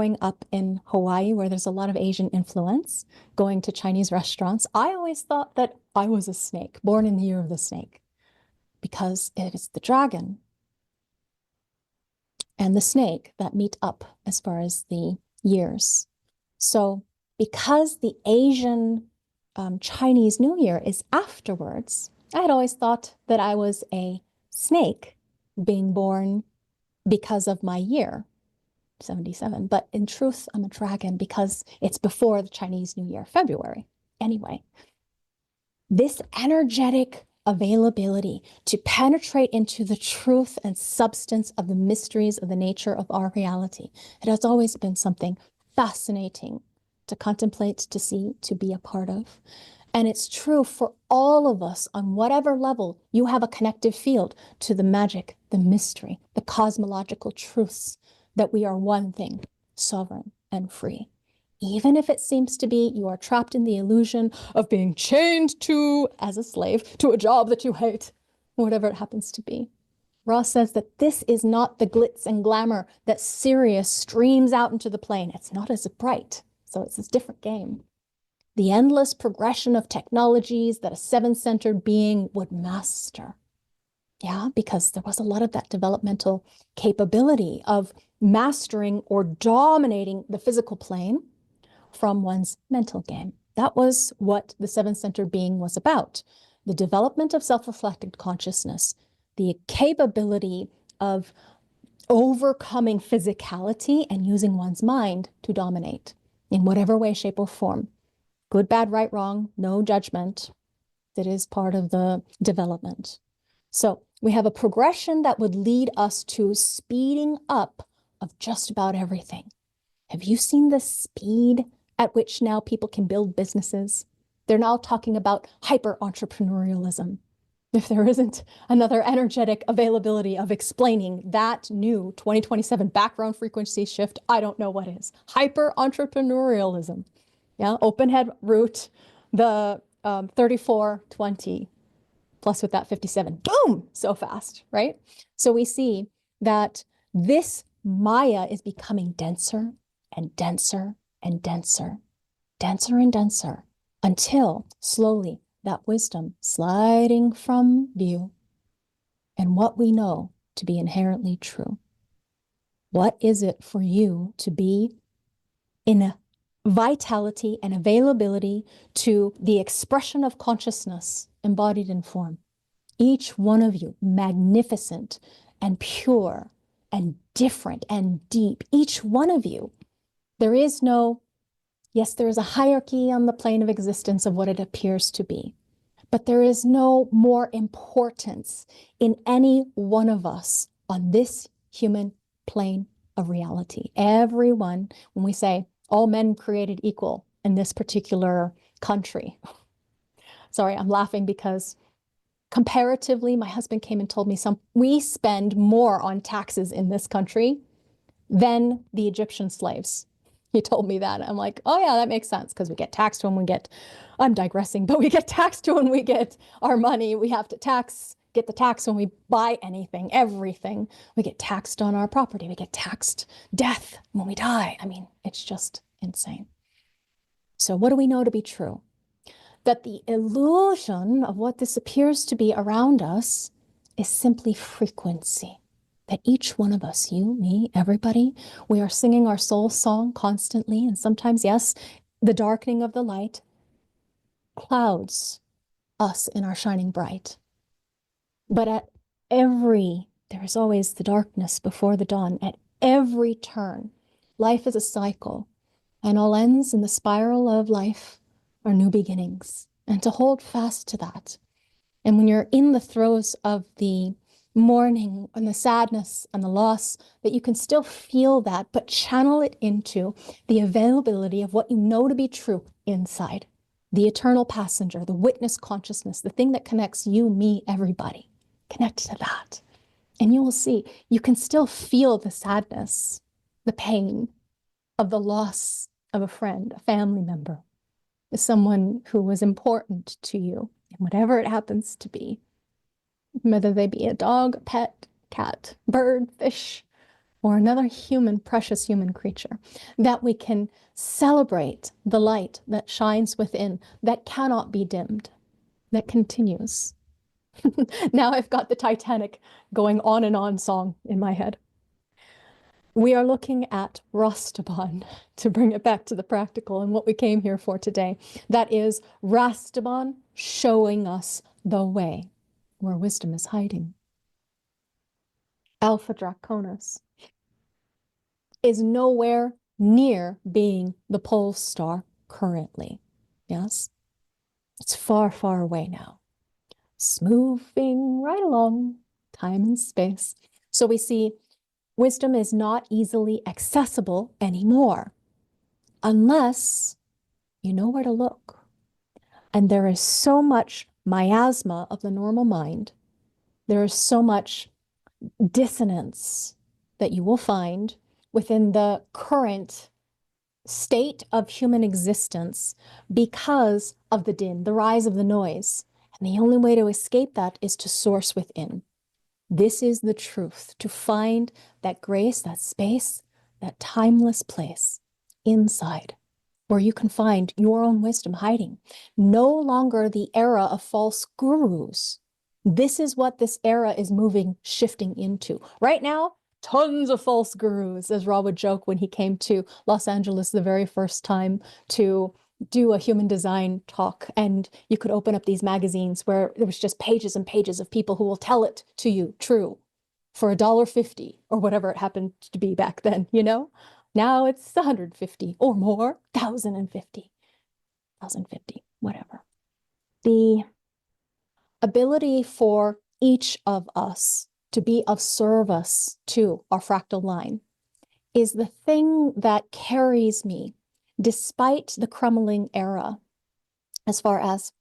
growing up in Hawaii, where there's a lot of Asian influence, going to Chinese restaurants, I always thought that I was a snake, born in the year of the snake, because it is the dragon and the snake that meet up as far as the years. So because the Asian Chinese New Year is afterwards, I had always thought that I was a snake being born because of my year, 77. But in truth, I'm a dragon because it's before the Chinese New Year, February. Anyway, this energetic availability to penetrate into the truth and substance of the mysteries of the nature of our reality, it has always been something fascinating to contemplate, to see, to be a part of. And it's true for all of us on whatever level you have a connective field to the magic, the mystery, the cosmological truths that we are one thing, sovereign and free. Even if it seems to be you are trapped in the illusion of being chained to, as a slave, to a job that you hate, whatever it happens to be. Ross says that this is not the glitz and glamour that Sirius streams out into the plane. It's not as bright, so it's a different game. The endless progression of technologies that a seven-centered being would master. Yeah, because there was a lot of that developmental capability of mastering or dominating the physical plane from one's mental game. That was what the seven-centered being was about. The development of self-reflected consciousness, the capability of overcoming physicality and using one's mind to dominate in whatever way, shape, or form. Good, bad, right, wrong, no judgment. That is part of the development. So we have a progression that would lead us to speeding up of just about everything. Have you seen the speed at which now people can build businesses? They're now talking about hyper-entrepreneurialism. If there isn't another energetic availability of explaining that new 2027 background frequency shift, I don't know what is. Hyper-entrepreneurialism. Yeah, open head root, the 3420 plus with that 57, boom, so fast, right? So we see that this Maya is becoming denser and denser and denser, denser and denser, until slowly that wisdom sliding from view and what we know to be inherently true. What is it for you to be in vitality and availability to the expression of consciousness embodied in form? Each one of you magnificent and pure and different and deep. Each one of you. There is no, yes, there is a hierarchy on the plane of existence of what it appears to be, but there is no more importance in any one of us on this human plane of reality. Everyone, when we say all men created equal in this particular country, sorry, I'm laughing because comparatively, my husband came and told me we spend more on taxes in this country than the Egyptian slaves. He told me that. I'm like, oh yeah, that makes sense because we get taxed when we get, I'm digressing, but we get taxed when we get our money. We have to get the tax when we buy anything, everything. We get taxed on our property. We get taxed death when we die. I mean, it's just insane. So what do we know to be true? That the illusion of what this appears to be around us is simply frequency. That each one of us, you, me, everybody, we are singing our soul song constantly. And sometimes, yes, the darkening of the light clouds us in our shining bright. But there is always the darkness before the dawn. At every turn, life is a cycle, and all ends in the spiral of life are new beginnings. And to hold fast to that. And when you're in the throes of the mourning and the sadness and the loss, that you can still feel that, but channel it into the availability of what you know to be true inside. The eternal passenger, the witness consciousness, the thing that connects you, me, everybody. Connect to that. And you will see, you can still feel the sadness, the pain of the loss of a friend, a family member, someone who was important to you, and whatever it happens to be, whether they be a dog, pet, cat, bird, fish, or another human, precious human creature, that we can celebrate the light that shines within, that cannot be dimmed, that continues. Now I've got the Titanic going on and on song in my head. We are looking at Rastaban, to bring it back to the practical and what we came here for today. That is Rastaban showing us the way where wisdom is hiding. Alpha Draconis is nowhere near being the pole star currently. Yes? It's far, far away now. It's moving right along, time and space. So we see wisdom is not easily accessible anymore, unless you know where to look. And there is so much miasma of the normal mind. There is so much dissonance that you will find within the current state of human existence because of the din, the rise of the noise. And the only way to escape that is to source within. This is the truth, to find that grace, that space, that timeless place inside, where you can find your own wisdom hiding. No longer the era of false gurus. This is what this era is moving, shifting into. Right now, tons of false gurus, as Rob would joke when he came to Los Angeles the very first time to do a human design talk. And you could open up these magazines where there was just pages and pages of people who will tell it to you true for $1.50 or whatever it happened to be back then, you know? Now it's 150 or more, 1,050, 1,050, whatever. The ability for each of us to be of service to our fractal line is the thing that carries me despite the crumbling era, as far as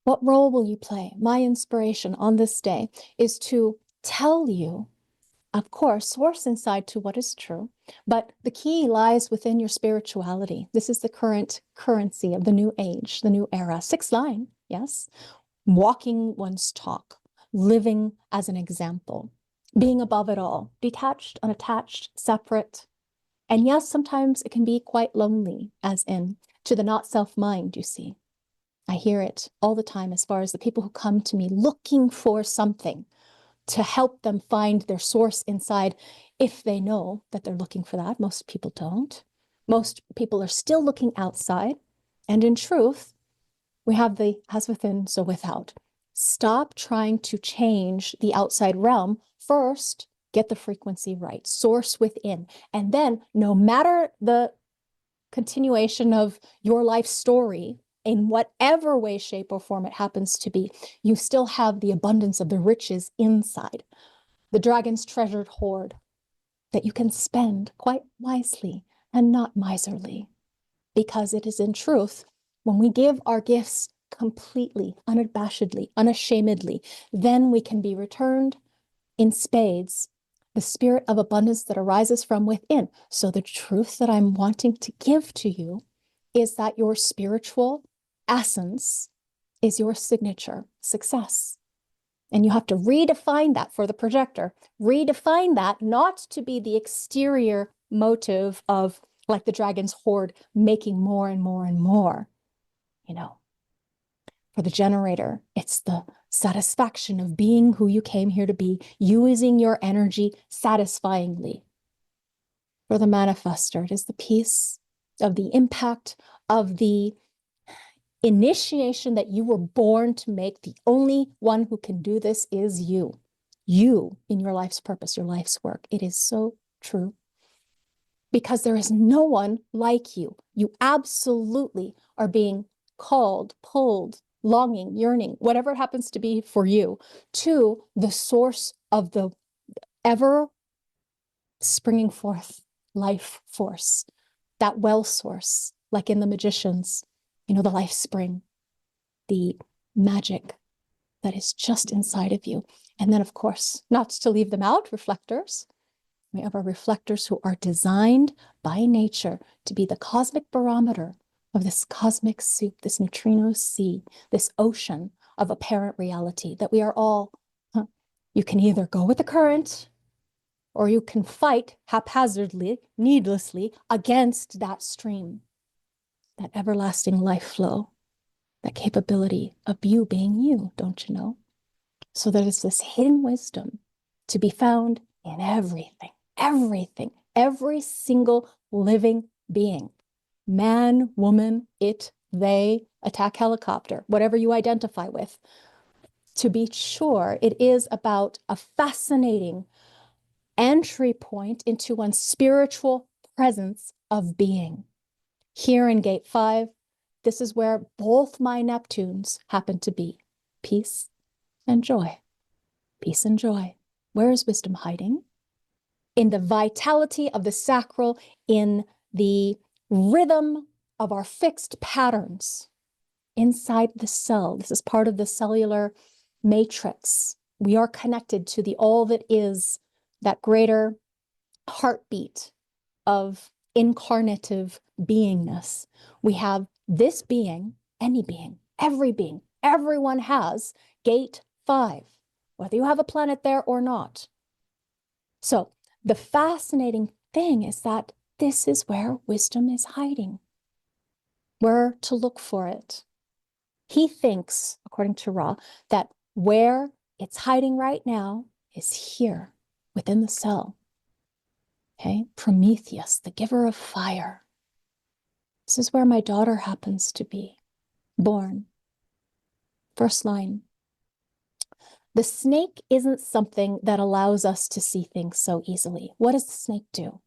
what role will you play? My inspiration on this day is to tell you, of course, source inside to what is true, but the key lies within your spirituality. This is the current currency of the new age, the new era. Sixth line, yes? Walking one's talk, living as an example, being above it all, detached, unattached, separate. And yes, sometimes it can be quite lonely, as in to the not self mind, you see. I hear it all the time as far as the people who come to me looking for something to help them find their source inside, if they know that they're looking for that. Most people don't. Most people are still looking outside. And in truth, we have the as within, so without. Stop trying to change the outside realm. First, get the frequency right, source within. And then, no matter the continuation of your life story, in whatever way, shape, or form it happens to be, you still have the abundance of the riches inside, the dragon's treasured hoard that you can spend quite wisely and not miserly. Because it is in truth, when we give our gifts completely, unabashedly, unashamedly, then we can be returned in spades the spirit of abundance that arises from within. So the truth that I'm wanting to give to you is that your spiritual essence is your signature success. And you have to redefine that for the projector. Redefine that not to be the exterior motive of, like the dragon's hoard, making more and more and more. You know, for the generator, it's the satisfaction of being who you came here to be, using your energy satisfyingly. For the manifestor, it is the peace of the impact of the initiation that you were born to make. The only one who can do this is you. You in your life's purpose, your life's work. It is so true. Because there is no one like you. You absolutely are being called, pulled, longing, yearning, whatever it happens to be for you, to the source of the ever springing forth life force, that well source, like in the magicians, you know, the life spring, the magic that is just inside of you. And then, of course, not to leave them out, reflectors. We have our reflectors who are designed by nature to be the cosmic barometer of this cosmic soup, this neutrino sea, this ocean of apparent reality that we are all, you can either go with the current or you can fight haphazardly, needlessly against that stream, that everlasting life flow, that capability of you being you, don't you know? So there is this hidden wisdom to be found in everything, everything, every single living being. Man, woman, it, they, attack helicopter, whatever you identify with. To be sure, it is about a fascinating entry point into one's spiritual presence of being. Here in Gate 5, this is where both my Neptunes happen to be. Peace and joy. Peace and joy. Where is wisdom hiding? In the vitality of the sacral, in the rhythm of our fixed patterns inside the cell. This is part of the cellular matrix. We are connected to the all that is, that greater heartbeat of incarnative beingness. We have this being, any being, every being, everyone has Gate 5, whether you have a planet there or not. So the fascinating thing is that this is where wisdom is hiding, where to look for it. He thinks, according to Ra, that where it's hiding right now is here within the cell. Okay, Prometheus, the giver of fire. This is where my daughter happens to be born. First line. The snake isn't something that allows us to see things so easily. What does the snake do?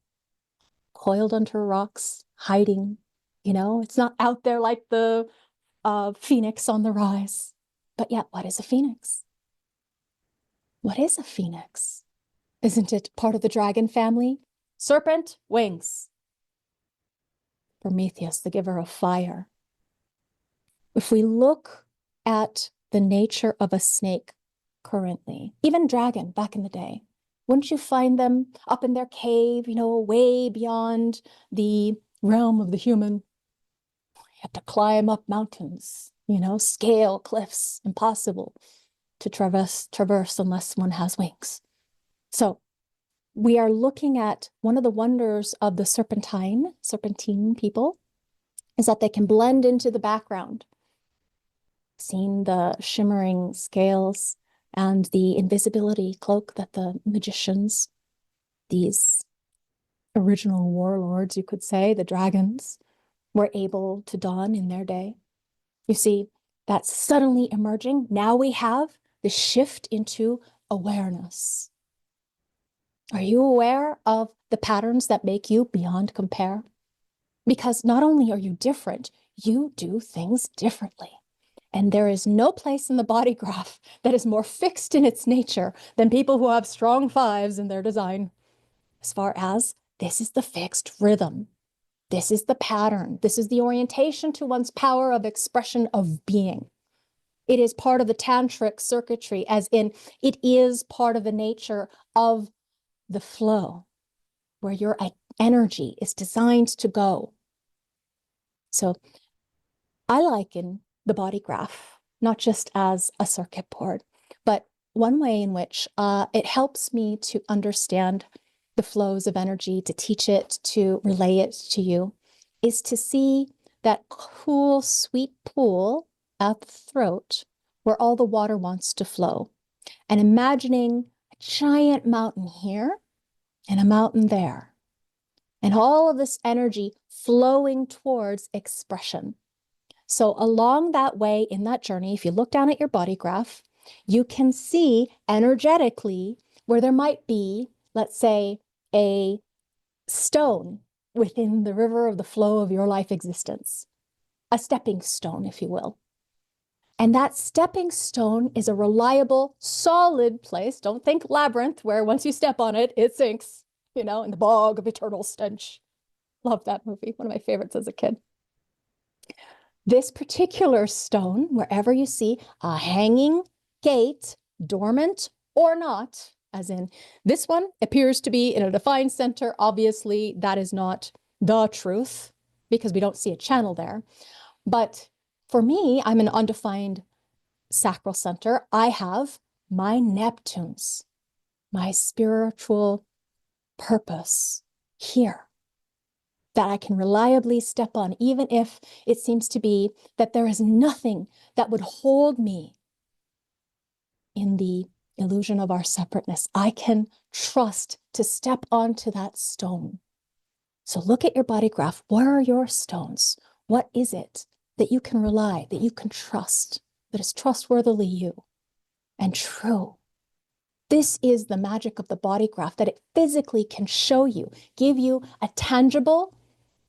Coiled under rocks, hiding. You know, it's not out there like the phoenix on the rise. But yet, what is a phoenix? What is a phoenix? Isn't it part of the dragon family? Serpent, wings. Prometheus, the giver of fire. If we look at the nature of a snake currently, even dragon back in the day, wouldn't you find them up in their cave, you know, way beyond the realm of the human? You have to climb up mountains, you know, scale cliffs, impossible to traverse unless one has wings. So we are looking at one of the wonders of the serpentine people is that they can blend into the background. Seen the shimmering scales and the invisibility cloak that the magicians, these original warlords, you could say, the dragons, were able to don in their day. You see, that's suddenly emerging. Now we have the shift into awareness. Are you aware of the patterns that make you beyond compare? Because not only are you different, you do things differently. And there is no place in the body graph that is more fixed in its nature than people who have strong fives in their design. As far as this is the fixed rhythm. This is the pattern. This is the orientation to one's power of expression of being. It is part of the tantric circuitry, as in it is part of the nature of the flow, where your energy is designed to go. So I liken the body graph, not just as a circuit board, but one way in which it helps me to understand the flows of energy, to teach it, to relay it to you, is to see that cool, sweet pool at the throat where all the water wants to flow, and imagining a giant mountain here and a mountain there, and all of this energy flowing towards expression. So along that way in that journey, if you look down at your body graph, you can see energetically where there might be, let's say, a stone within the river of the flow of your life existence, a stepping stone, if you will. And that stepping stone is a reliable, solid place. Don't think labyrinth, where once you step on it, it sinks, you know, in the bog of eternal stench. Love that movie, one of my favorites as a kid. This particular stone, wherever you see a hanging gate, dormant or not, as in this one appears to be in a defined center. Obviously, that is not the truth because we don't see a channel there. But for me, I'm an undefined sacral center. I have my Neptunes, my spiritual purpose here that I can reliably step on, even if it seems to be that there is nothing that would hold me in the illusion of our separateness. I can trust to step onto that stone. So look at your body graph. Where are your stones? What is it that you can rely, that you can trust, that is trustworthily you and true? This is the magic of the body graph, that it physically can show you, give you a tangible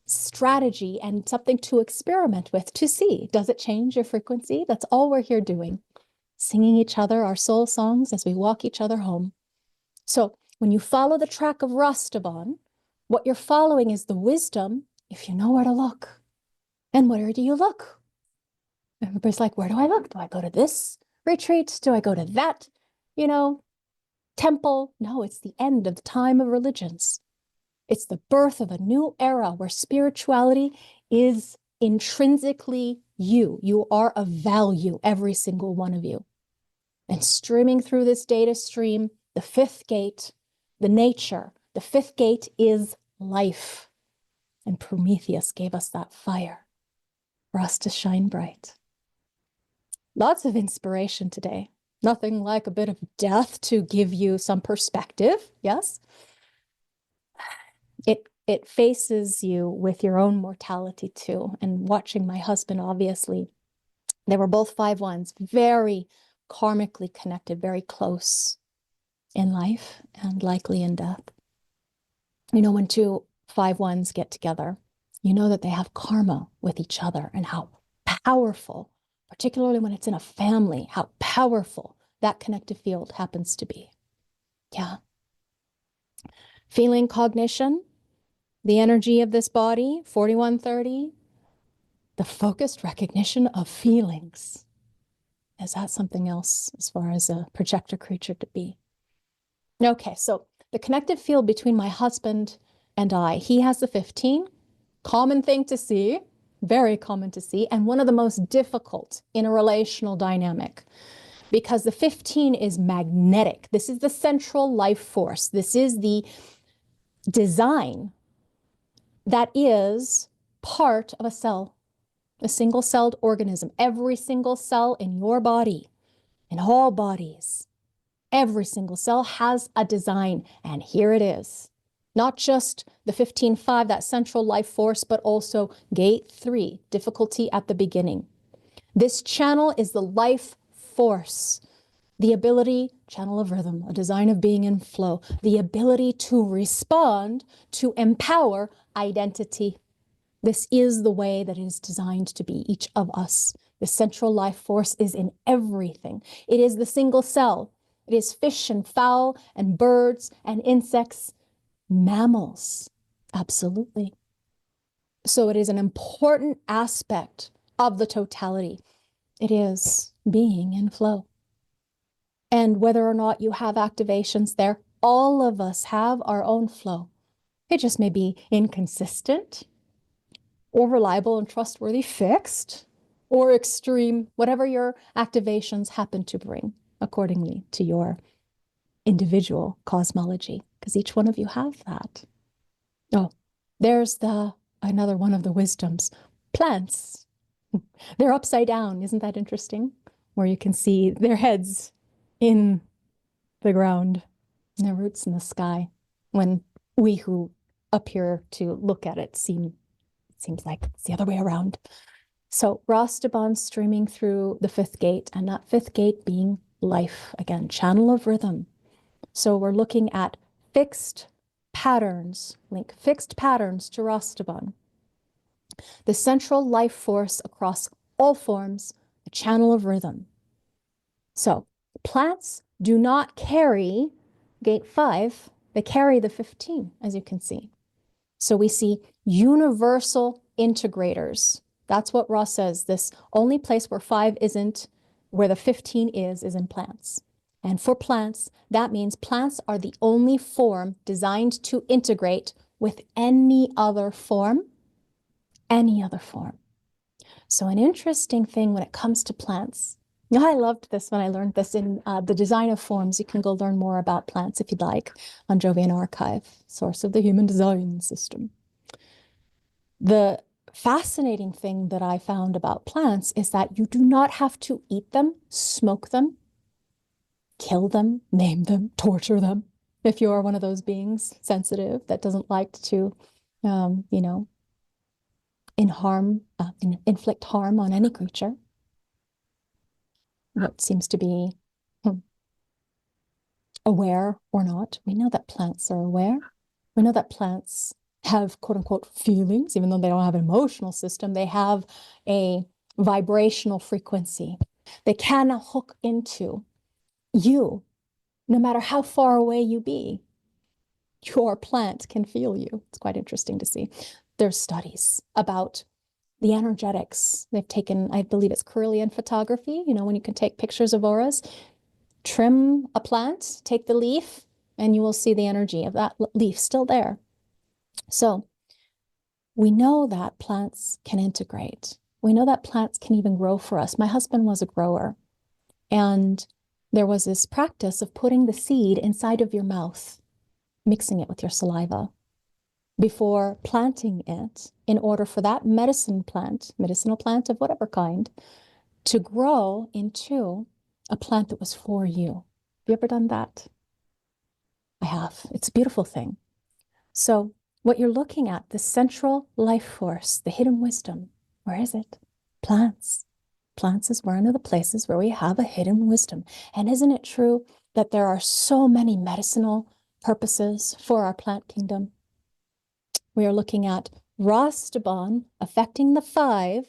strategy and something to experiment with, to see, does it change your frequency? That's all we're here doing, singing each other our soul songs as we walk each other home. So when you follow the track of Rastaban, what you're following is the wisdom, if you know where to look. And where do you look? Everybody's like, where do I look? Do I go to this retreat? Do I go to that, temple? No, it's the end of the time of religions. It's the birth of a new era where spirituality is intrinsically you. You are of value, every single one of you. And streaming through this data stream, the fifth gate, the nature, the fifth gate is life. And Prometheus gave us that fire for us to shine bright. Lots of inspiration today. Nothing like a bit of death to give you some perspective, yes? It faces you with your own mortality too. And watching my husband, obviously, they were both 5-1s, very karmically connected, very close in life and likely in death. When two 5-1s get together, you know that they have karma with each other, and how powerful, particularly when it's in a family, how powerful that connective field happens to be. Yeah. Feeling cognition, the energy of this body, 4130, the focused recognition of feelings. Is that something else as far as a projector creature to be? Okay, so the connective field between my husband and I, he has the 15, common thing to see, very common to see, and one of the most difficult in a relational dynamic, because the 15 is magnetic. This is the central life force. This is the design that is part of a cell, a single-celled organism. Every single cell in your body, in all bodies, every single cell has a design, and here it is. Not just the 15-5, that central life force, but also gate 3, difficulty at the beginning. This channel is the life force, the ability, channel of rhythm, a design of being in flow, the ability to respond, to empower identity. This is the way that it is designed to be, each of us. The central life force is in everything. It is the single cell. It is fish and fowl and birds and insects, mammals, absolutely. So it is an important aspect of the totality. It is being in flow. And whether or not you have activations there, all of us have our own flow. It just may be inconsistent or reliable and trustworthy, fixed, or extreme, whatever your activations happen to bring accordingly to your individual cosmology, because each one of you have that. Oh, there's another one of the wisdoms. Plants, they're upside down. Isn't that interesting? Where you can see their heads in the ground, and their roots in the sky, when we who appear to look at it seems like it's the other way around. So Rastaban streaming through the fifth gate, and that fifth gate being life, again, channel of rhythm. So we're looking at fixed patterns, link fixed patterns to Rastaban. The central life force across all forms, a channel of rhythm. So plants do not carry gate 5, they carry the 15, as you can see. So we see universal integrators. That's what Ross says. This only place where 5 isn't, where the 15 is in plants. And for plants, that means plants are the only form designed to integrate with any other form. Any other form. So an interesting thing when it comes to plants I loved this when I learned this in The Design of Forms. You can go learn more about plants if you'd like on Jovian Archive, source of the human design system. The fascinating thing that I found about plants is that you do not have to eat them, smoke them, kill them, maim them, torture them. If you are one of those beings sensitive that doesn't like to, you know, inflict harm on any creature. What seems to be aware or not. We know that plants are aware. We know that plants have quote unquote feelings, even though they don't have an emotional system. They have a vibrational frequency. They can hook into you, no matter how far away you be. Your plant can feel you. It's quite interesting to see. There's studies about the energetics. They've taken, I believe it's Kirlian photography, you know, when you can take pictures of auras, trim a plant, take the leaf, and you will see the energy of that leaf still there. So we know that plants can integrate. We know that plants can even grow for us. My husband was a grower, and there was this practice of putting the seed inside of your mouth, mixing it with your saliva before planting it in order for that medicinal plant of whatever kind, to grow into a plant that was for you. Have you ever done that? I have. It's a beautiful thing. So what you're looking at, the central life force, the hidden wisdom, where is it? Plants. Plants is one of the places where we have a hidden wisdom. And isn't it true that there are so many medicinal purposes for our plant kingdom? We are looking at Rastaban affecting the 5,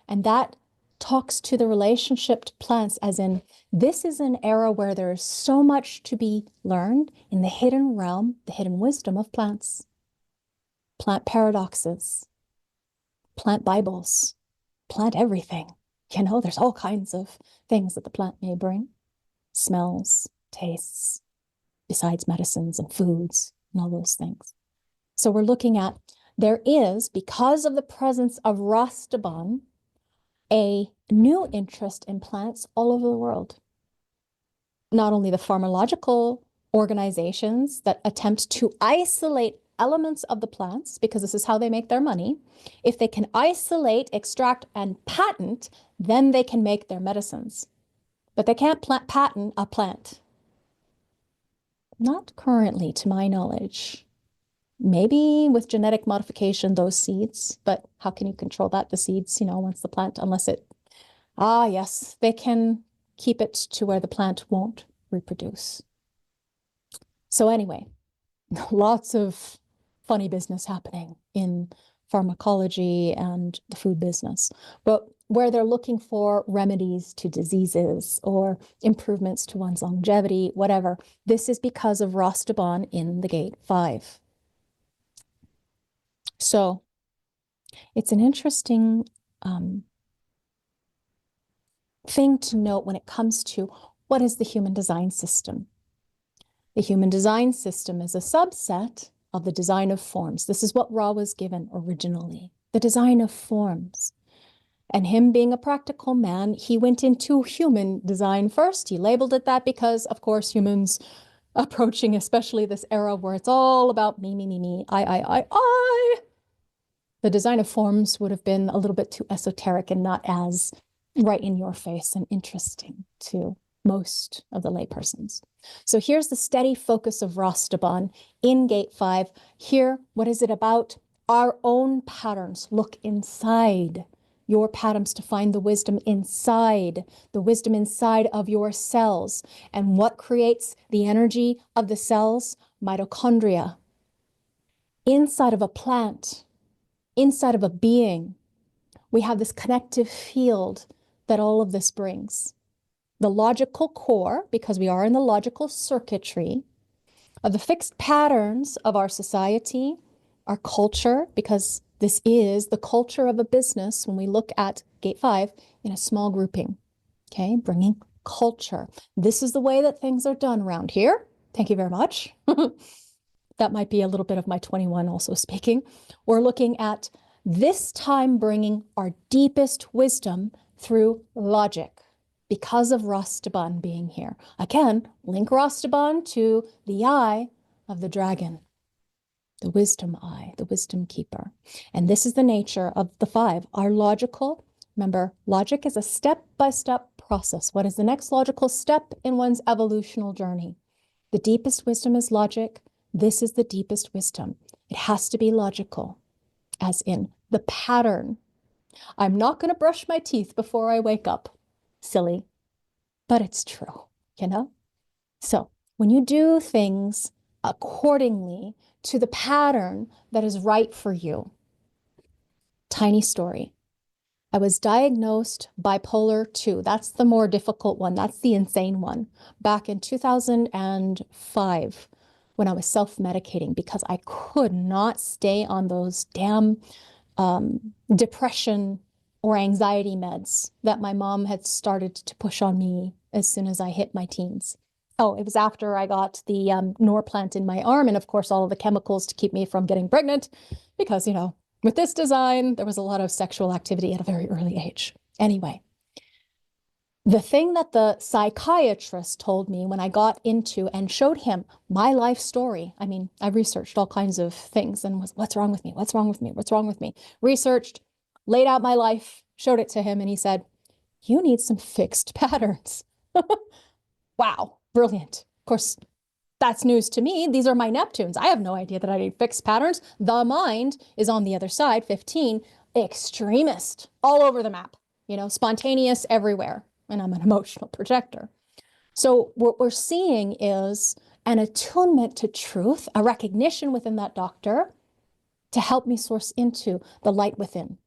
and that talks to the relationship to plants, as in this is an era where there is so much to be learned in the hidden realm, the hidden wisdom of plants. Plant paradoxes, plant Bibles, plant everything. You know, there's all kinds of things that the plant may bring. Smells, tastes, besides medicines and foods and all those things. So we're looking at, there is, because of the presence of Rastaban, a new interest in plants all over the world. Not only the pharmacological organizations that attempt to isolate elements of the plants, because this is how they make their money. If they can isolate, extract, and patent, then they can make their medicines. But they can't patent a plant. Not currently, to my knowledge. Maybe with genetic modification, those seeds, but how can you control that? The seeds, you know, once the plant, unless it, yes, they can keep it to where the plant won't reproduce. So anyway, lots of funny business happening in pharmacology and the food business, but where they're looking for remedies to diseases or improvements to one's longevity, whatever, this is because of Rastaban in the gate 5. So it's an interesting thing to note when it comes to what is the human design system. The human design system is a subset of the design of forms. This is what Ra was given originally, the design of forms. And him being a practical man, he went into human design first. He labeled it that because, of course, humans approaching especially this era where it's all about me, I. The design of forms would have been a little bit too esoteric and not as right in your face and interesting to most of the laypersons. So here's the steady focus of Rastaban in Gate 5. Here, what is it about? Our own patterns. Look inside your patterns to find the wisdom inside of your cells. And what creates the energy of the cells? Mitochondria. Inside of a plant, inside of a being, we have this connective field that all of this brings. The logical core, because we are in the logical circuitry, of the fixed patterns of our society, our culture, because this is the culture of a business when we look at Gate 5 in a small grouping, okay, bringing culture. This is the way that things are done around here. Thank you very much. That might be a little bit of my 21 also speaking. We're looking at this time bringing our deepest wisdom through logic. because of Rastaban being here. Again, link Rastaban to the eye of the dragon, the wisdom eye, the wisdom keeper. And this is the nature of the five. Our logical, remember, logic is a step-by-step process. What is the next logical step in one's evolutional journey? The deepest wisdom is logic. This is the deepest wisdom. It has to be logical, as in the pattern. I'm not going to brush my teeth before I wake up. Silly, but it's true, you know? So when you do things accordingly to the pattern that is right for you. Tiny story. I was diagnosed bipolar 2. That's the more difficult one. That's the insane one. Back in 2005, when I was self-medicating because I could not stay on those damn depression or anxiety meds that my mom had started to push on me as soon as I hit my teens. Oh, it was after I got the Norplant in my arm and, of course, all of the chemicals to keep me from getting pregnant because, you know, with this design, there was a lot of sexual activity at a very early age. Anyway, the thing that the psychiatrist told me when I got into and showed him my life story, I mean, I researched all kinds of things and was, what's wrong with me? What's wrong with me? What's wrong with me? Researched, laid out my life, showed it to him, and he said, you need some fixed patterns. Wow, brilliant. Of course, that's news to me. These are my Neptunes. I have no idea that I need fixed patterns. The mind is on the other side, 15, extremist, all over the map, you know, spontaneous everywhere. And I'm an emotional projector. So what we're seeing is an attunement to truth, a recognition within that doctor to help me source into the light within,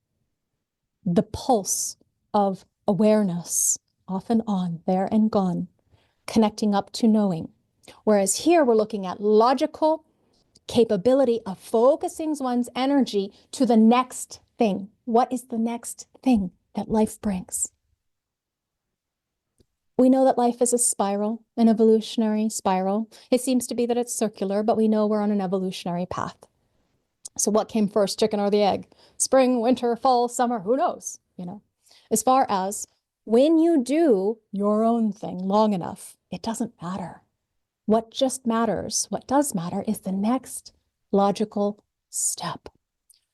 the pulse of awareness, off and on, there and gone, connecting up to knowing. Whereas here we're looking at logical capability of focusing one's energy to the next thing. What is the next thing that life brings? We know that life is a spiral, an evolutionary spiral. It seems to be that it's circular, but we know we're on an evolutionary path. So what came first, chicken or the egg? Spring, winter, fall, summer, who knows? You know, as far as when you do your own thing long enough, it doesn't matter. What just matters, what does matter is the next logical step.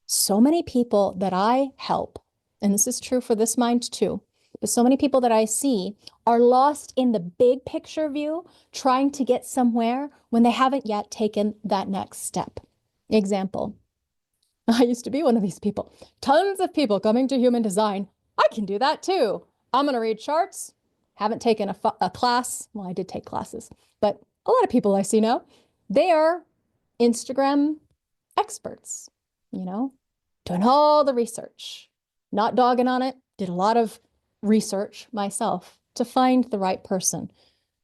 So many people that I help, and this is true for this mind too, but so many people that I see are lost in the big picture view, trying to get somewhere when they haven't yet taken that next step. Example, I used to be one of these people. Tons of people coming to human design. I can do that too. I'm going to read charts. Haven't taken a class. Well, I did take classes, but a lot of people I see now, they are Instagram experts, you know, doing all the research, not dogging on it, did a lot of research myself to find the right person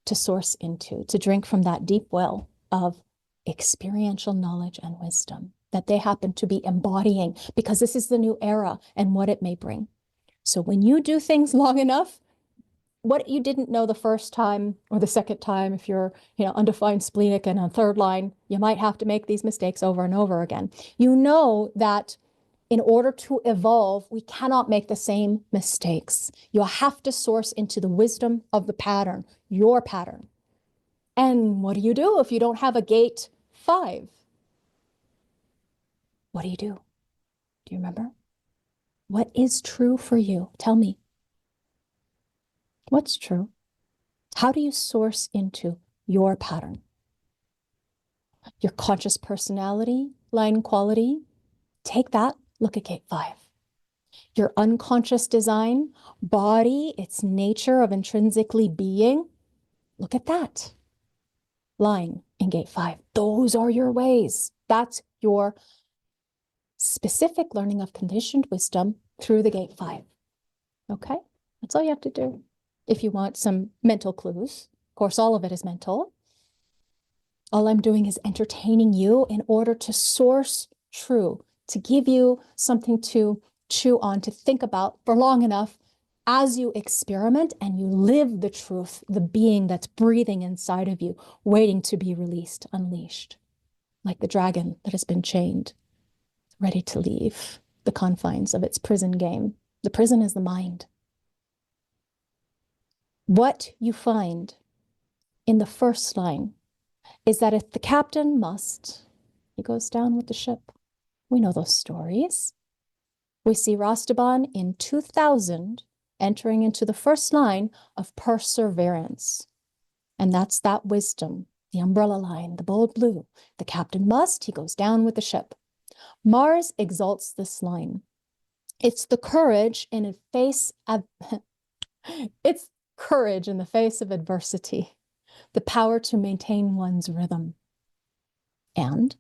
to source into, to drink from that deep well of experiential knowledge and wisdom that they happen to be embodying because this is the new era and what it may bring. So when you do things long enough, what you didn't know the first time or the second time, if you're, you know, undefined splenic and on third line, you might have to make these mistakes over and over again. You know that in order to evolve, we cannot make the same mistakes. You'll have to source into the wisdom of the pattern, your pattern. And what do you do if you don't have a gate 5? What do you do? Do you remember? What is true for you? Tell me. What's true? How do you source into your pattern? Your conscious personality, line quality, take that, look at gate 5. Your unconscious design, body, its nature of intrinsically being, look at that. Line in gate 5. Those are your ways. That's your specific learning of conditioned wisdom through the gate 5. Okay? That's all you have to do. If you want some mental clues, of course, all of it is mental. All I'm doing is entertaining you in order to source true, to give you something to chew on, to think about for long enough as you experiment and you live the truth, the being that's breathing inside of you, waiting to be released, unleashed, like the dragon that has been chained, ready to leave the confines of its prison game. The prison is the mind. What you find in the first line is that if the captain must, he goes down with the ship. We know those stories. We see Rastaban in 2000 entering into the first line of perseverance. And that's that wisdom, the umbrella line, the bold blue. The captain must, he goes down with the ship. Mars exalts this line. It's the courage in the face of, it's courage in the face of adversity, the power to maintain one's rhythm. And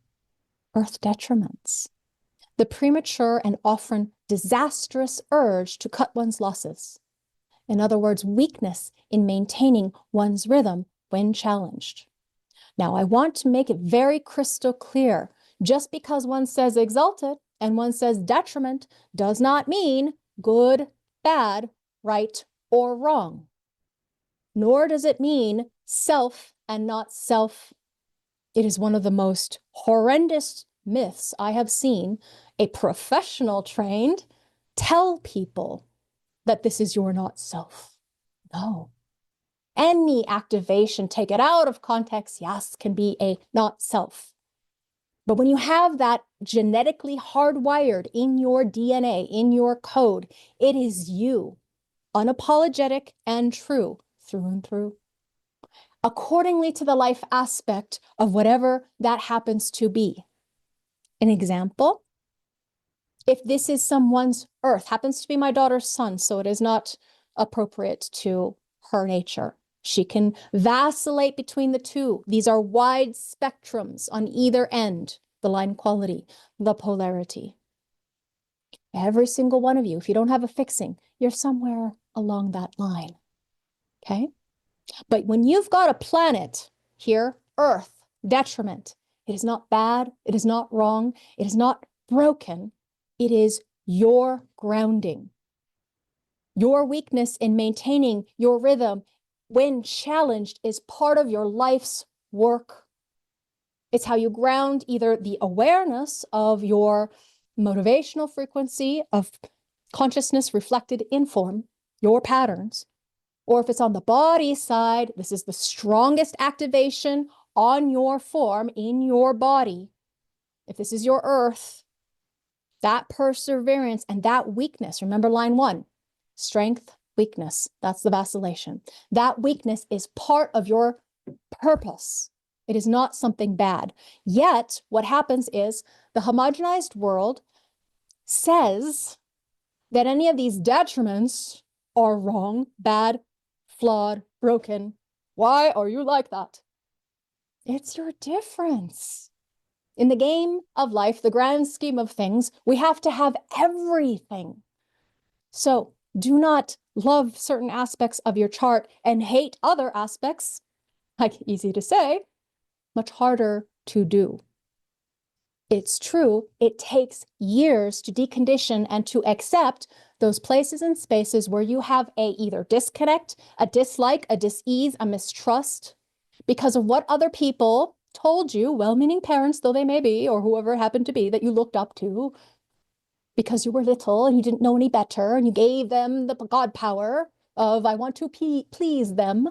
Earth detriments, the premature and often disastrous urge to cut one's losses. In other words, weakness in maintaining one's rhythm when challenged. Now, I want to make it very crystal clear. Just because one says exalted and one says detriment does not mean good, bad, right, or wrong. Nor does it mean self and not self. It is one of the most horrendous myths I have seen a professional trained tell people that this is your not self. No. Any activation, take it out of context, yes, can be a not self. But when you have that genetically hardwired in your DNA, in your code, it is you, unapologetic and true, through and through. Accordingly to the life aspect of whatever that happens to be. An example, if this is someone's earth, happens to be my daughter's sun, so it is not appropriate to her nature. She can vacillate between the two. These are wide spectrums on either end, the line quality, the polarity. Every single one of you, if you don't have a fixing, you're somewhere along that line, okay? But when you've got a planet here, Earth, detriment, it is not bad, it is not wrong, it is not broken, it is your grounding. Your weakness in maintaining your rhythm when challenged is part of your life's work. It's how you ground either the awareness of your motivational frequency of consciousness reflected in form, your patterns, or if it's on the body side, this is the strongest activation on your form in your body. If this is your earth, that perseverance and that weakness, remember line 1, strength, weakness, that's the vacillation. That weakness is part of your purpose. It is not something bad. Yet, what happens is the homogenized world says that any of these detriments are wrong, bad, flawed, broken. Why are you like that? It's your difference. In the game of life, the grand scheme of things, we have to have everything. So do not love certain aspects of your chart and hate other aspects. Like, easy to say, much harder to do. It's true, it takes years to decondition and to accept those places and spaces where you have a either disconnect, a dislike, a dis-ease, a mistrust because of what other people told you, well-meaning parents though they may be, or whoever happened to be that you looked up to because you were little and you didn't know any better and you gave them the God power of I want to please them.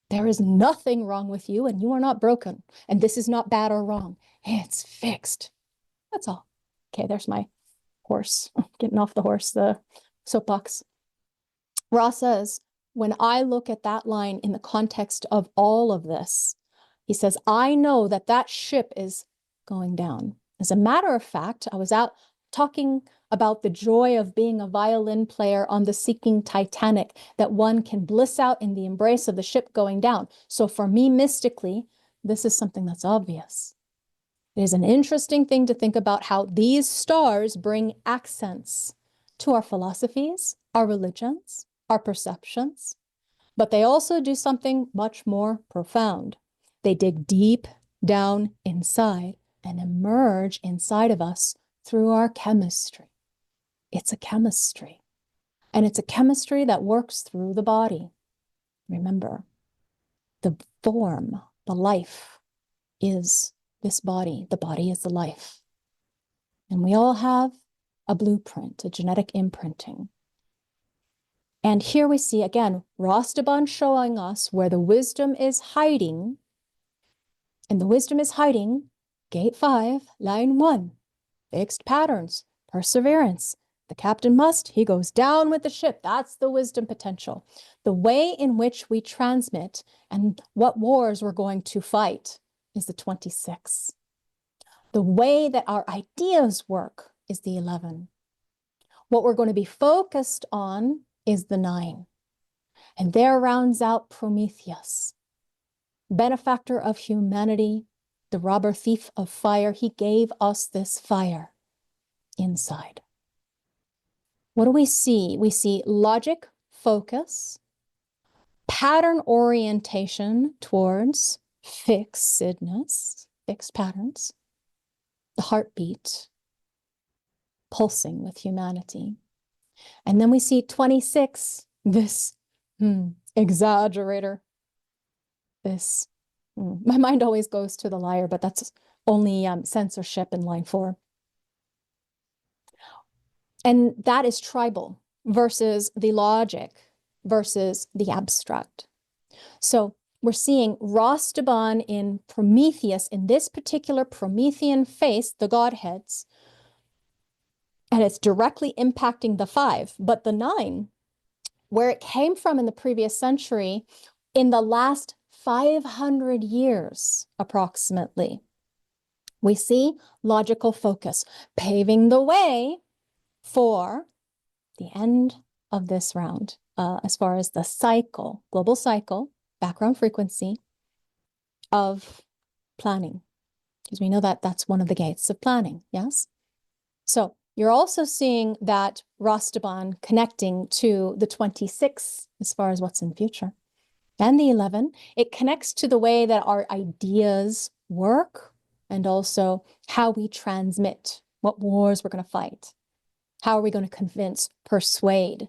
There is nothing wrong with you and you are not broken. And this is not bad or wrong. It's fixed. That's all. Okay, there's my horse. Getting off the horse, the soapbox. Ross says, when I look at that line in the context of all of this, he says, I know that that ship is going down. As a matter of fact, I was out talking about the joy of being a violin player on the Seeking Titanic, that one can bliss out in the embrace of the ship going down. So for me, mystically, this is something that's obvious. It is an interesting thing to think about how these stars bring accents to our philosophies, our religions, our perceptions, but they also do something much more profound. They dig deep down inside and emerge inside of us through our chemistry. It's a chemistry, and it's a chemistry that works through the body. Remember, the form, the life is this body. The body is the life. And we all have a blueprint, a genetic imprinting. And here we see again, Rastaban showing us where the wisdom is hiding. And the wisdom is hiding, gate 5, line 1, fixed patterns, perseverance. The captain must, he goes down with the ship. That's the wisdom potential. The way in which we transmit and what wars we're going to fight is the 26. The way that our ideas work is the 11. What we're going to be focused on is the 9. And there rounds out Prometheus, benefactor of humanity, the robber thief of fire. He gave us this fire inside. What do we see? We see logic, focus, pattern orientation towards fixedness, fixed patterns, the heartbeat pulsing with humanity. And then we see 26, this exaggerator, this, my mind always goes to the liar, but that's only censorship in line 4. And that is tribal versus the logic versus the abstract. So we're seeing Rastaban in Prometheus, in this particular Promethean face, the Godheads, and it's directly impacting the 5. But the 9, where it came from in the previous century, in the last 500 years, approximately, we see logical focus paving the way for the end of this round, as far as the cycle, global cycle, background frequency of planning, because we know that that's one of the gates of planning, yes? So you're also seeing that Rastaban connecting to the 26 as far as what's in the future. And the 11, it connects to the way that our ideas work and also how we transmit, what wars we're going to fight. How are we going to convince, persuade?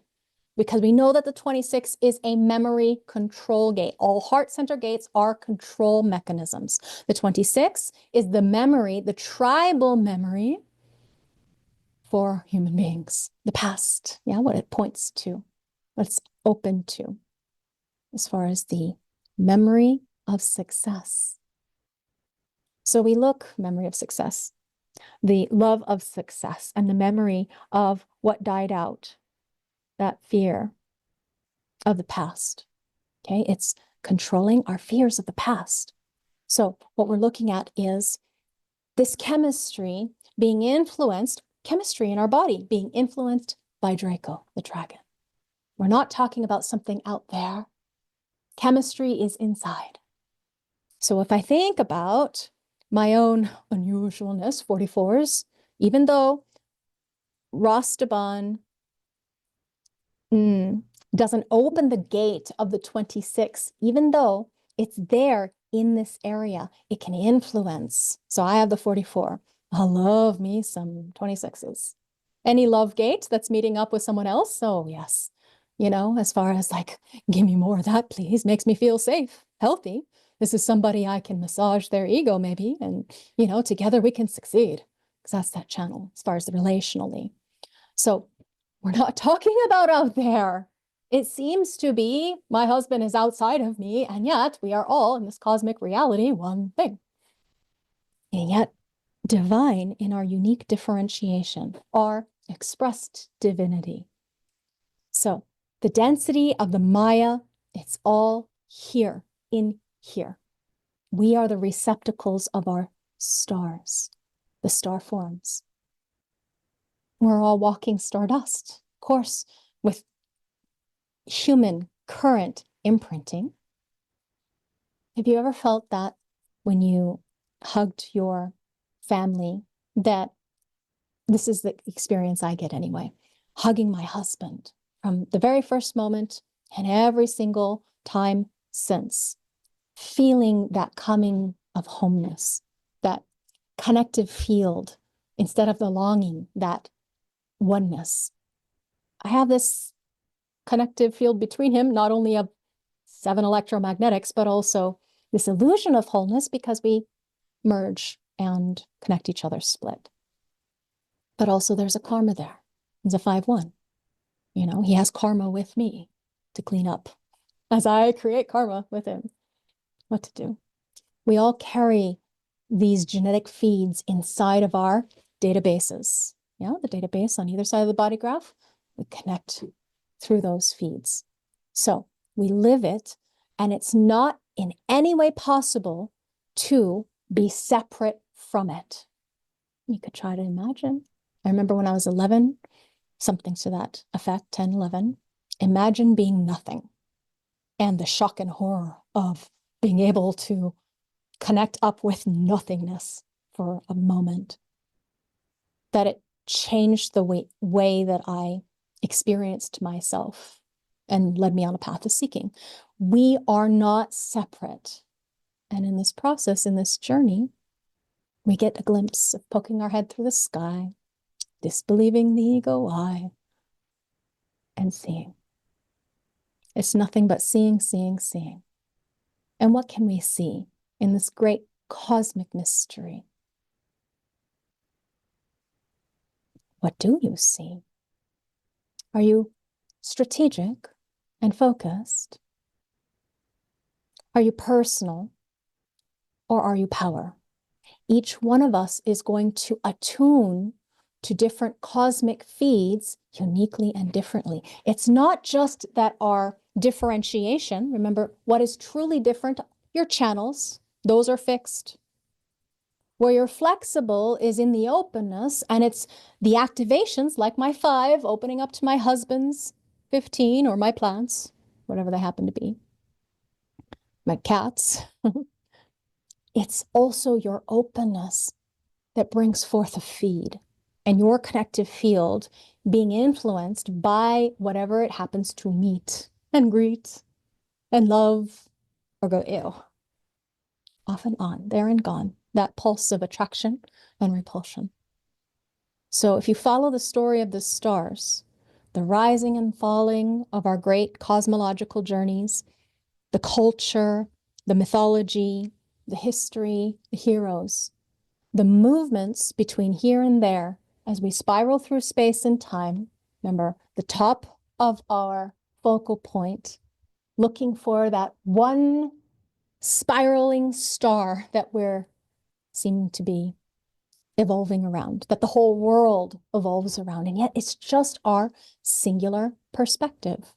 Because we know that the 26 is a memory control gate. All heart center gates are control mechanisms. The 26 is the memory, the tribal memory for human beings, the past, yeah, what it points to, what it's open to, as far as the memory of success. So we look, memory of success, the love of success and the memory of what died out, that fear of the past, okay? It's controlling our fears of the past. So what we're looking at is this chemistry being influenced, chemistry in our body being influenced by Draco, the dragon. We're not talking about something out there. Chemistry is inside. So if I think about my own unusualness, 44s, even though Rastaban doesn't open the gate of the 26, even though it's there in this area, it can influence. So I have the 44. I love me some 26s. Any love gate that's meeting up with someone else? Oh, yes. You know, as far as like, give me more of that, please. Makes me feel safe, healthy. This is somebody I can massage their ego maybe. And, you know, together we can succeed. Because that's that channel as far as the relationally. So we're not talking about out there. It seems to be my husband is outside of me, and yet we are all in this cosmic reality one thing. And yet divine in our unique differentiation, our expressed divinity. So the density of the Maya, it's all here, in here. We are the receptacles of our stars, the star forms. We're all walking stardust, of course, with human current imprinting. Have you ever felt that when you hugged your family, that this is the experience I get anyway, hugging my husband from the very first moment and every single time since, feeling that coming of homeness, that connective field, instead of the longing, that oneness. I have this connective field between him, not only of 7 electromagnetics, but also this illusion of wholeness because we merge and connect each other split. But also there's a karma there. There's a 5-1. He has karma with me to clean up as I create karma with him, what to do. We all carry these genetic feeds inside of our databases. Yeah, the database on either side of the body graph, we connect through those feeds. So we live it, and it's not in any way possible to be separate from it. You could try to imagine. I remember when I was 11, something to that effect, 10, 11, imagine being nothing and the shock and horror of being able to connect up with nothingness for a moment. That it changed the way that I experienced myself and led me on a path of seeking. We are not separate. And in this process, in this journey, we get a glimpse of poking our head through the sky, disbelieving the ego I, and seeing. It's nothing but seeing, seeing, seeing. And what can we see in this great cosmic mystery? What do you see? Are you strategic and focused? Are you personal, or are you power? Each one of us is going to attune to different cosmic feeds uniquely and differently. It's not just that our differentiation, remember, what is truly different, your channels, those are fixed. Where you're flexible is in the openness, and it's the activations, like my 5 opening up to my husband's 15, or my plants, whatever they happen to be, my cats. It's also your openness that brings forth a feed, and your connective field being influenced by whatever it happens to meet and greet and love or go ew. Off and on, there and gone, that pulse of attraction and repulsion. So if you follow the story of the stars, the rising and falling of our great cosmological journeys, the culture, the mythology, the history, the heroes, the movements between here and there as we spiral through space and time. Remember, the top of our focal point, looking for that one spiraling star that we're seeming to be evolving around, that the whole world evolves around, and yet it's just our singular perspective.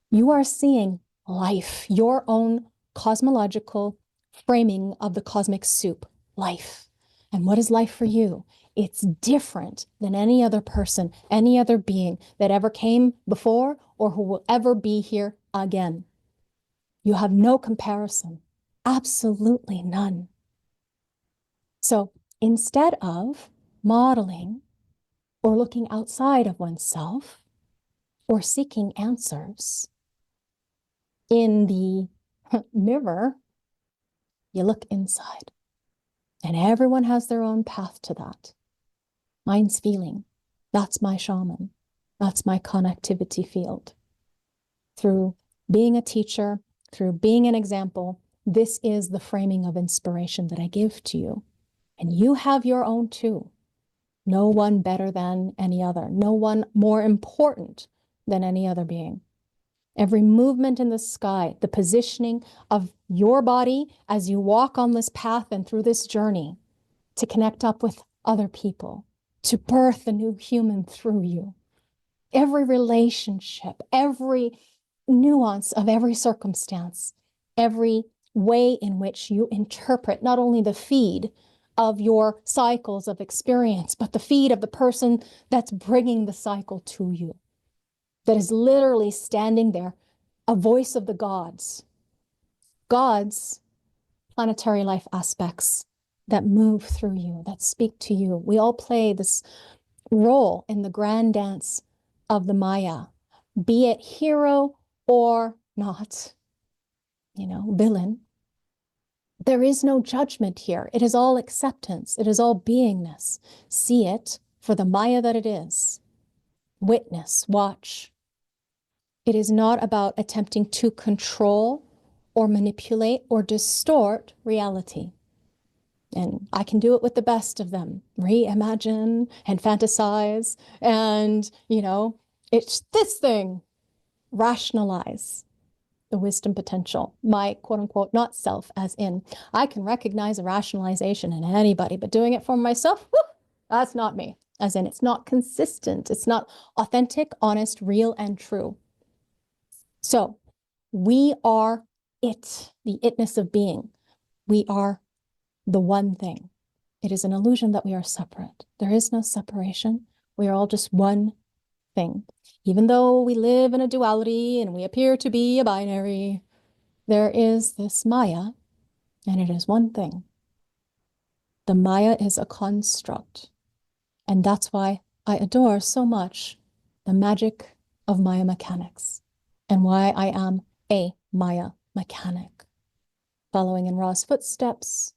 You are seeing life, your own cosmological framing of the cosmic soup, life. And what is life for you? It's different than any other person, any other being that ever came before or who will ever be here again. You have no comparison, absolutely none. So instead of modeling or looking outside of oneself or seeking answers in the mirror, you look inside. And everyone has their own path to that. Mine's feeling. That's my shaman. That's my connectivity field. Through being a teacher, through being an example, this is the framing of inspiration that I give to you. And you have your own too. No one better than any other. No one more important than any other being. Every movement in the sky, the positioning of your body as you walk on this path and through this journey to connect up with other people, to birth a new human through you. Every relationship, every nuance of every circumstance, every way in which you interpret not only the feed of your cycles of experience, but the feed of the person that's bringing the cycle to you, that is literally standing there, a voice of the gods. Gods, planetary life aspects that move through you, that speak to you. We all play this role in the grand dance of the Maya, be it hero or not, villain. There is no judgment here. It is all acceptance. It is all beingness. See it for the Maya that it is. Witness, watch. It is not about attempting to control or manipulate or distort reality. And I can do it with the best of them. Reimagine and fantasize and, It's this thing. Rationalize the wisdom potential, my quote unquote not self, as in I can recognize a rationalization in anybody, but doing it for myself, whew, that's not me. As in, it's not consistent, it's not authentic, honest, real, and true. So we are it, the itness of being. We are the one thing. It is an illusion that we are separate. There is no separation. We are all just one thing. Even though we live in a duality and we appear to be a binary, there is this Maya, and it is one thing. The Maya is a construct. And that's why I adore so much the magic of Maya mechanics and why I am a Maya mechanic, following in Ra's footsteps,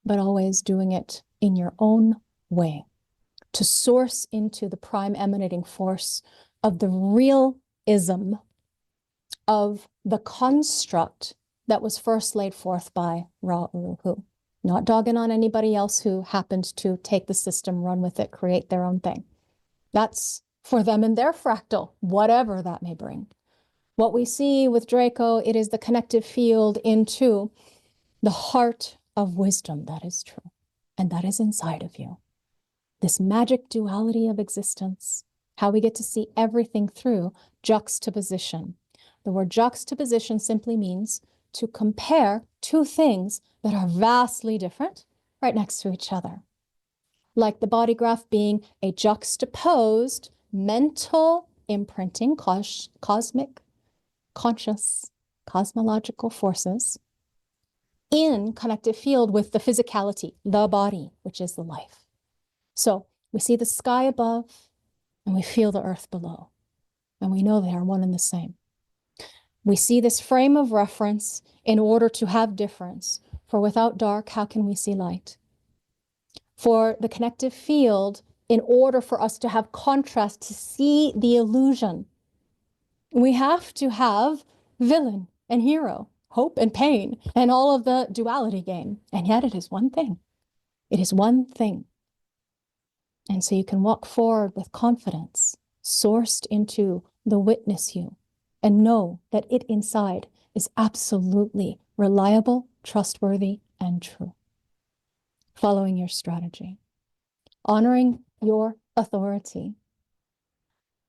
but always doing it in your own way, to source into the prime emanating force of the realism of the construct that was first laid forth by Ra Uru, not dogging on anybody else who happened to take the system, run with it, create their own thing. That's for them and their fractal, whatever that may bring. What we see with Draco, it is the connective field into the heart of wisdom that is true, and that is inside of you. This magic duality of existence, how we get to see everything through juxtaposition. The word juxtaposition simply means to compare two things that are vastly different right next to each other. Like the body graph being a juxtaposed mental imprinting, cosmic, conscious, cosmological forces in connective field with the physicality, the body, which is the life. So we see the sky above and we feel the earth below, and we know they are one and the same. We see this frame of reference in order to have difference, for without dark, how can we see light? For the connective field, in order for us to have contrast, to see the illusion, we have to have villain and hero, hope and pain, and all of the duality game. And yet it is one thing. It is one thing. And so you can walk forward with confidence, sourced into the witness you, and know that it inside is absolutely reliable, trustworthy, and true. Following your strategy, honoring your authority,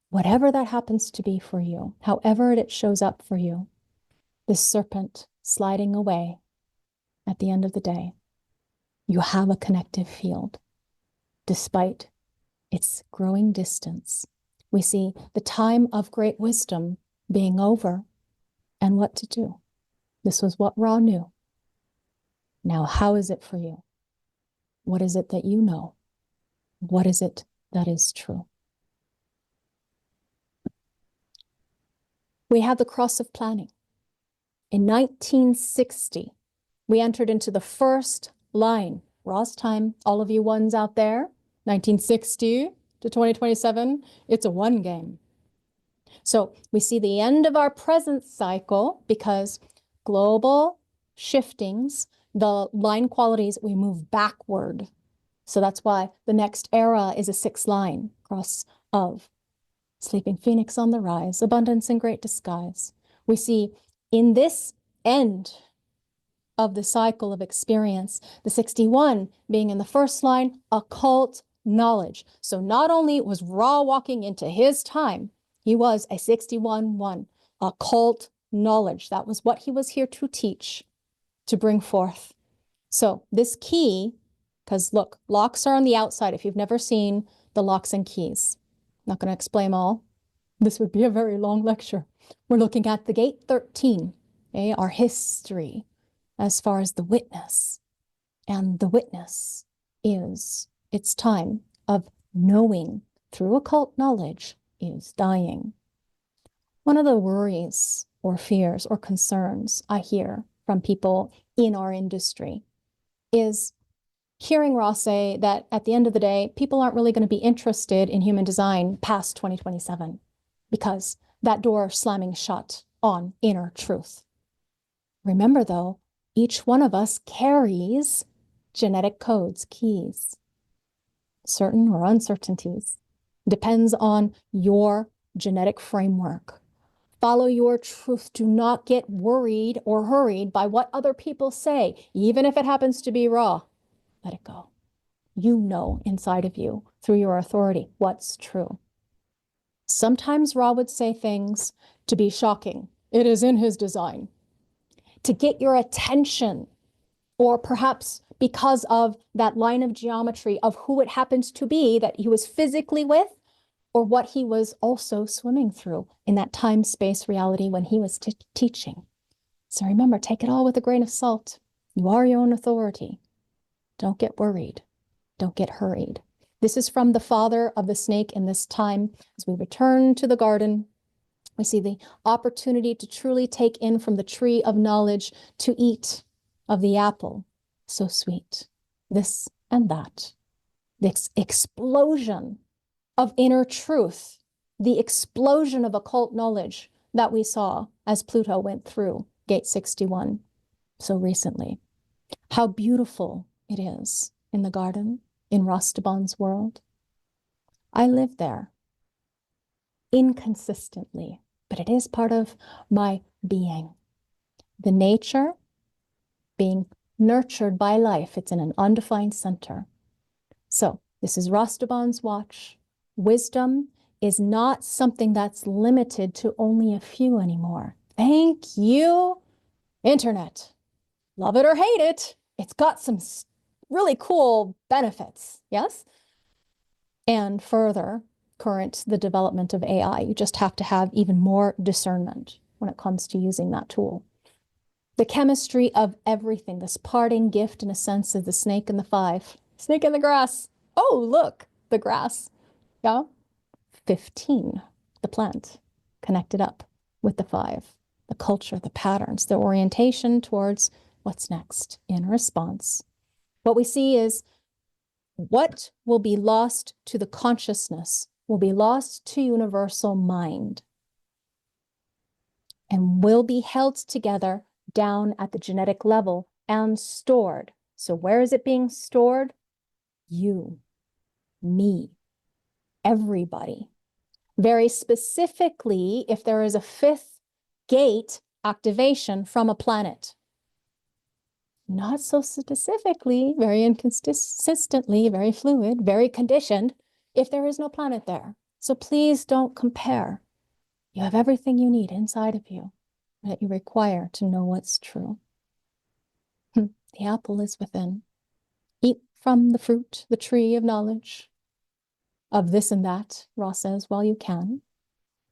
whatever that happens to be for you, however it shows up for you, this serpent sliding away at the end of the day, you have a connective field despite its growing distance. We see the time of great wisdom being over and what to do. This was what Ra knew. Now, how is it for you? What is it that you know? What is it that is true? We have the cross of planning. In 1960, we entered into the first line. Ra's time, all of you ones out there, 1960 to 2027, it's a one game. So we see the end of our present cycle because global shiftings, the line qualities, we move backward. So that's why the next era is a 6 line, cross of sleeping phoenix on the rise, abundance and great disguise. We see in this end of the cycle of experience, the 61 being in the first line, occult knowledge. So not only was Ra walking into his time, he was a 61-1, occult knowledge. That was what he was here to teach, to bring forth. So this key, because look, locks are on the outside. If you've never seen the locks and keys, I'm not going to explain all. This would be a very long lecture. We're looking at the gate 13, okay, our history as far as the witness. And the witness is its time of knowing through occult knowledge is dying. One of the worries or fears or concerns I hear from people in our industry is hearing Ross say that at the end of the day, people aren't really going to be interested in human design past 2027 because that door slamming shut on inner truth. Remember though, each one of us carries genetic codes, keys, certain or uncertainties. Depends on your genetic framework. Follow your truth. Do not get worried or hurried by what other people say, even if it happens to be raw. Let it go. You know inside of you, through your authority, what's true. Sometimes Ra would say things to be shocking. It is in his design. To get your attention, or perhaps because of that line of geometry of who it happens to be that he was physically with, or what he was also swimming through in that time-space reality when he was teaching. So remember, take it all with a grain of salt. You are your own authority. Don't get worried. Don't get hurried. This is from the father of the snake in this time. As we return to the garden, we see the opportunity to truly take in from the tree of knowledge, to eat of the apple, so sweet, this and that. This explosion of inner truth, the explosion of occult knowledge that we saw as Pluto went through gate 61 so recently. How beautiful it is in the garden, in Rastaban's world. I live there inconsistently, but it is part of my being. The nature being nurtured by life, it's in an undefined center. So this is Rastaban's watch. Wisdom is not something that's limited to only a few anymore. Thank you, internet. Love it or hate it, it's got some really cool benefits, yes? And further, the development of AI, you just have to have even more discernment when it comes to using that tool. The chemistry of everything, this parting gift in a sense of the snake and the five. Snake in the grass. Oh, look, the grass. Yeah. 15, the plant, connected up with the five. The culture, the patterns, the orientation towards what's next in response. What we see is what will be lost to the consciousness will be lost to universal mind and will be held together down at the genetic level and stored. So where is it being stored? You, me, everybody. Very specifically, if there is a fifth gate activation from a planet. Not so specifically, very inconsistently, very fluid, very conditioned, if there is no planet there. So please don't compare. You have everything you need inside of you that you require to know what's true. The apple is within. Eat from the fruit, the tree of knowledge, of this and that, Ra says, while you can.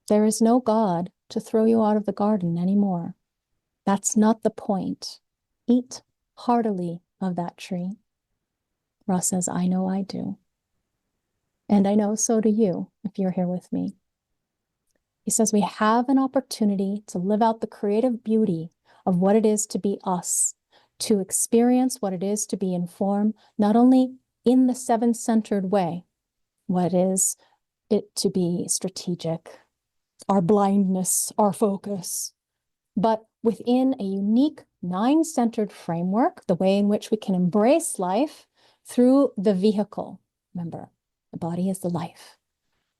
There is no God to throw you out of the garden anymore. That's not the point. Eat heartily of that tree. Ra says, I know I do. And I know so do you, if you're here with me. He says we have an opportunity to live out the creative beauty of what it is to be us, to experience what it is to be in form, not only in the seven-centered way, what is it to be strategic, our blindness, our focus, but within a unique nine-centered framework, the way in which we can embrace life through the vehicle. Remember, the body is the life.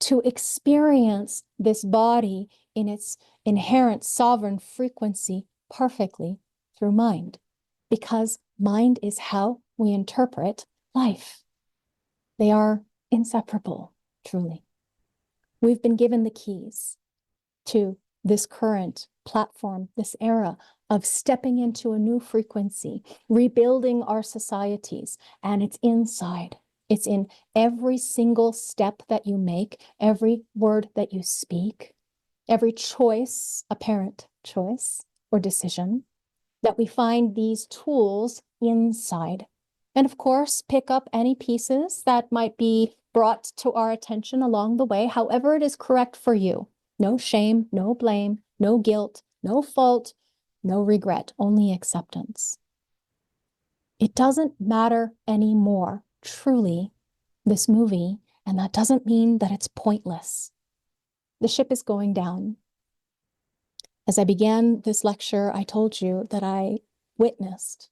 To experience this body in its inherent sovereign frequency perfectly through mind, because mind is how we interpret life. They are inseparable, truly. We've been given the keys to this current platform, this era of stepping into a new frequency, rebuilding our societies, and it's inside. It's in every single step that you make, every word that you speak, every choice, apparent choice or decision, that we find these tools inside. And of course, pick up any pieces that might be brought to our attention along the way, however it is correct for you. No shame, no blame, no guilt, no fault, no regret, only acceptance. It doesn't matter anymore, truly, this movie, and that doesn't mean that it's pointless. The ship is going down. As I began this lecture, I told you that I witnessed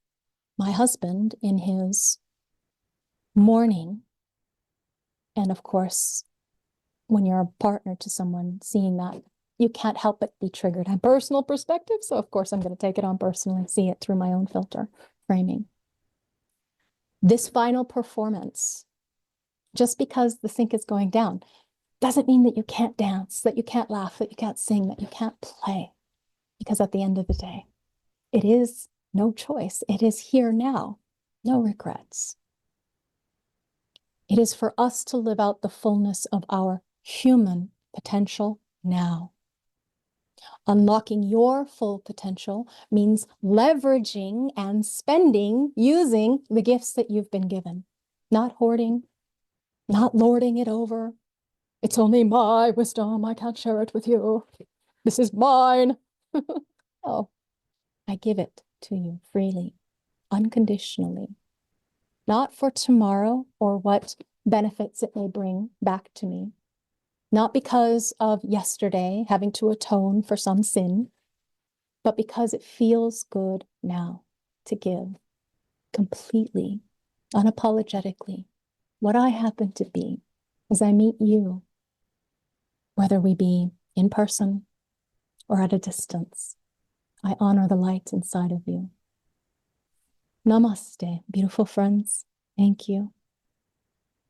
my husband in his mourning, and of course, when you're a partner to someone, seeing that, you can't help but be triggered. I have personal perspective, so of course I'm going to take it on personally, see it through my own filter framing. This final performance, just because the sink is going down, doesn't mean that you can't dance, that you can't laugh, that you can't sing, that you can't play. Because at the end of the day, it is no choice. It is here now, no regrets. It is for us to live out the fullness of our human potential now. Unlocking your full potential means leveraging and spending, using the gifts that you've been given, not hoarding, not lording it over. It's only my wisdom. I can't share it with you. This is mine. No, I give it to you freely, unconditionally, not for tomorrow or what benefits it may bring back to me, not because of yesterday having to atone for some sin, but because it feels good now to give completely, unapologetically, what I happen to be as I meet you, whether we be in person or at a distance. I honor the light inside of you. Namaste, beautiful friends. Thank you.